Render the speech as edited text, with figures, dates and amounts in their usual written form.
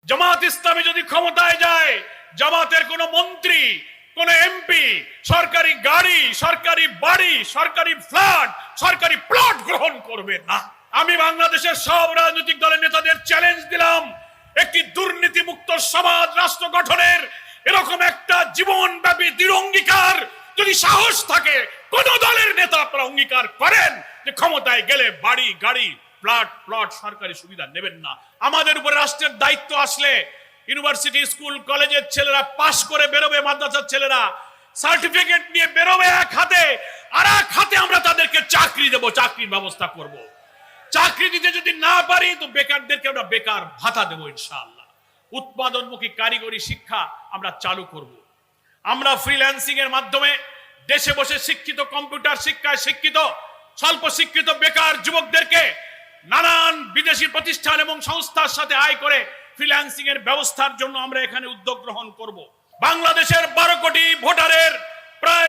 জামাত ইসলামী যদি ক্ষমতায় যায়, জামাতের কোন মন্ত্রী, কোন এমপি সরকারি গাড়ি, সরকারি বাড়ি, সরকারি ফ্ল্যাট, সরকারি প্লট গ্রহণ করবে না। আমি বাংলাদেশের সব রাজনৈতিক দলের নেতাদের চ্যালেঞ্জ দিলাম, একটি দুর্নীতি মুক্ত সমাজ রাষ্ট্র গঠনের এরকম একটা জীবনব্যাপী দৃঢ় অঙ্গীকার যদি সাহস থাকে, কোন দলের নেতা আপনারা অঙ্গীকার করেন যে ক্ষমতায় গেলে বাড়ি, গাড়ি, ফ্ল্যাট, প্লট, সরকারি সুবিধা নেবেন না। আমাদের উপরে রাষ্ট্রের দায়িত্ব আসলে ইউনিভার্সিটি, স্কুল, কলেজের ছেলেরা পাশ করে বেরোবে, মাদ্রাসার ছেলেরা সার্টিফিকেট নিয়ে বেরোবে এক হাতে, আর এক হাতে আমরা তাদেরকে চাকরি দেব, চাকরির ব্যবস্থা করব। চাকরি দিতে যদি না পারি তো বেকারদেরকে আমরা বেকার ভাতা দেবো ইনশাআল্লাহ। উৎপাদনমুখী কারিগরি শিক্ষা আমরা চালু করব। আমরা ফ্রিল্যান্সিং এর মাধ্যমে দেশে বসে শিক্ষিত, কম্পিউটার শিক্ষায় শিক্ষিত, স্বল্প শিক্ষিত বেকার যুবকদেরকে নানান বিদেশি প্রতিষ্ঠান এবং সংস্থার সাথে আয় করে ফ্রিল্যান্সিং এর ব্যবস্থার জন্য আমরা এখানে উদ্যোগ গ্রহণ করব। বাংলাদেশের 12